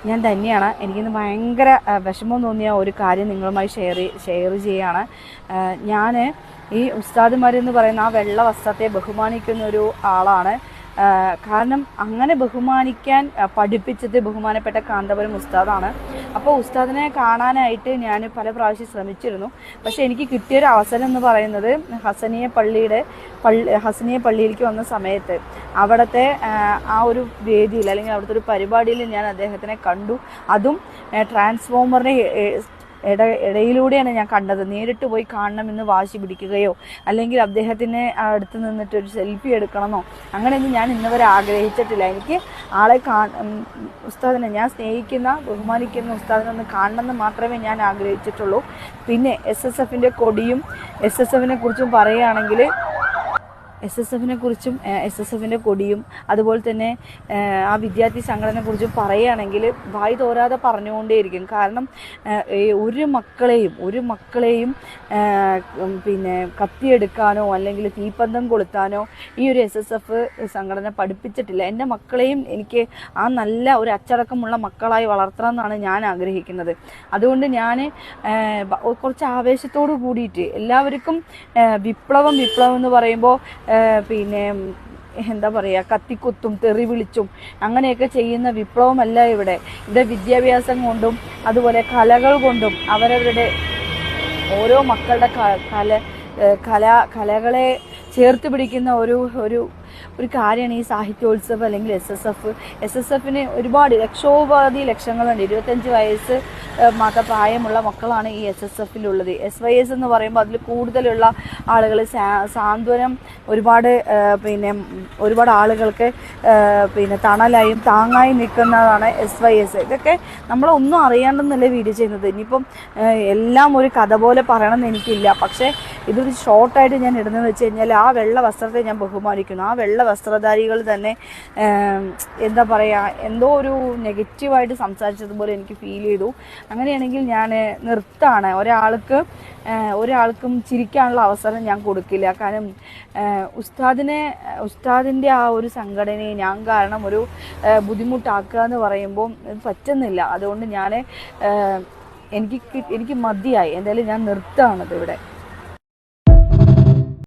ഞാൻ തന്നെയാണ്. എനിക്കിന്ന് ഭയങ്കര വിഷമം തോന്നിയ ഒരു കാര്യം നിങ്ങളുമായി ഷെയർ ചെയ്യുകയാണ്. ഞാൻ ഈ ഉസ്താദുമാരെന്ന് പറയുന്ന ആ വെള്ള വസ്ത്രത്തെ ബഹുമാനിക്കുന്ന ഒരു ആളാണ്. കാരണം അങ്ങനെ ബഹുമാനിക്കാൻ പഠിപ്പിച്ചത് ബഹുമാനപ്പെട്ട കാന്തപുരം ഉസ്താദാണ്. അപ്പോൾ ഉസ്താദിനെ കാണാനായിട്ട് ഞാൻ പല പ്രാവശ്യം ശ്രമിച്ചിരുന്നു. പക്ഷേ എനിക്ക് കിട്ടിയൊരു അവസരം എന്ന് പറയുന്നത് ഹസനിയ പള്ളിയിലേക്ക് വന്ന സമയത്ത് അവിടുത്തെ ആ ഒരു വേദിയിൽ അല്ലെങ്കിൽ അവിടുത്തെ ഒരു പരിപാടിയിൽ ഞാൻ അദ്ദേഹത്തിനെ കണ്ടു. അതും ട്രാൻസ്ഫോമറിനെ ഇടയിലൂടെയാണ് ഞാൻ കണ്ടത്. നേരിട്ട് പോയി കാണണമെന്ന് വാശി പിടിക്കുകയോ അല്ലെങ്കിൽ അദ്ദേഹത്തിന് അടുത്ത് നിന്നിട്ട് ഒരു സെൽഫി എടുക്കണമെന്നോ അങ്ങനെയൊന്നും ഞാൻ ഇന്നുവരെ ആഗ്രഹിച്ചിട്ടില്ല. എനിക്ക് ആളെ ഉസ്താദിനെ, ഞാൻ സ്നേഹിക്കുന്ന ബഹുമാനിക്കുന്ന ഉസ്താദിനെ ഒന്ന് കാണണമെന്ന് മാത്രമേ ഞാൻ ആഗ്രഹിച്ചിട്ടുള്ളൂ. പിന്നെ SSFൻ്റെ കൊടിയും SSFനെ കുറിച്ചും പറയുകയാണെങ്കിൽ SSFൻ്റെ കൊടിയും അതുപോലെ തന്നെ ആ വിദ്യാർത്ഥി സംഘടനയെക്കുറിച്ചും പറയുകയാണെങ്കിൽ വായി തോരാതെ പറഞ്ഞുകൊണ്ടേയിരിക്കും. കാരണം ഒരു മക്കളെയും പിന്നെ കത്തിയെടുക്കാനോ അല്ലെങ്കിൽ തീപ്പന്തം കൊളുത്താനോ ഈ ഒരു SSF സംഘടന പഠിപ്പിച്ചിട്ടില്ല. എൻ്റെ മക്കളെയും എനിക്ക് ആ നല്ല ഒരു അച്ചടക്കമുള്ള മക്കളായി വളർത്തണം എന്നാണ് ഞാൻ ആഗ്രഹിക്കുന്നത്. അതുകൊണ്ട് ഞാൻ കുറച്ച് ആവേശത്തോടു കൂടിയിട്ട് എല്ലാവർക്കും വിപ്ലവം എന്ന് പറയുമ്പോൾ പിന്നെ എന്താ പറയുക, കത്തിക്കുത്തും തെറി വിളിച്ചും അങ്ങനെയൊക്കെ ചെയ്യുന്ന വിപ്ലവമല്ല ഇവിടെ വിദ്യാഭ്യാസം കൊണ്ടും അതുപോലെ കലകൾ കൊണ്ടും അവരവരുടെ ഓരോ മക്കളുടെ കലകളെ ചേർത്ത് പിടിക്കുന്ന ഒരു കാര്യമാണ് ഈ സാഹിത്യോത്സവം അല്ലെങ്കിൽ SSFന് ഒരുപാട് ലക്ഷങ്ങളുണ്ട്. 25 വയസ്സ് മാത്രം പ്രായമുള്ള മക്കളാണ് ഈ SSFിലുള്ളത്. SYS എന്ന് പറയുമ്പോൾ അതിൽ കൂടുതലുള്ള ആളുകൾ സാന്ത്വനം ഒരുപാട് ആളുകൾക്ക് തണലായും താങ്ങായി നിൽക്കുന്നതാണ് SYS. ഇതൊക്കെ നമ്മളൊന്നും അറിയാണ്ടെന്നല്ലേ വീഡിയോ ചെയ്യുന്നത്. ഇനിയിപ്പം എല്ലാം ഒരു കഥ പോലെ പറയണമെന്ന് എനിക്കില്ല. പക്ഷേ ഇതൊരു ഷോർട്ടായിട്ട് ഞാൻ ഇടുന്നതെന്ന് വെച്ച് കഴിഞ്ഞാൽ ആ വെള്ള വസ്ത്രത്തെ ഞാൻ ബഹുമാനിക്കുന്നു. ആ വെള്ള വസ്ത്രധാരികൾ തന്നെ എന്താ പറയുക, എന്തോ ഒരു നെഗറ്റീവായിട്ട് സംസാരിച്ചതുപോലെ എനിക്ക് ഫീൽ ചെയ്തു. അങ്ങനെയാണെങ്കിൽ ഞാൻ നിർത്താണ്. ഒരാൾക്കും ചിരിക്കാനുള്ള അവസരം ഞാൻ കൊടുക്കില്ല. കാരണം ഉസ്താദിൻ്റെ ആ ഒരു സംഘടനയെ ഞാൻ കാരണം ഒരു ബുദ്ധിമുട്ടാക്കുക എന്ന് പറയുമ്പോൾ പറ്റുന്നില്ല. അതുകൊണ്ട് എനിക്ക് മതിയായി. എന്തായാലും ഞാൻ നിർത്താണത് ഇവിടെ.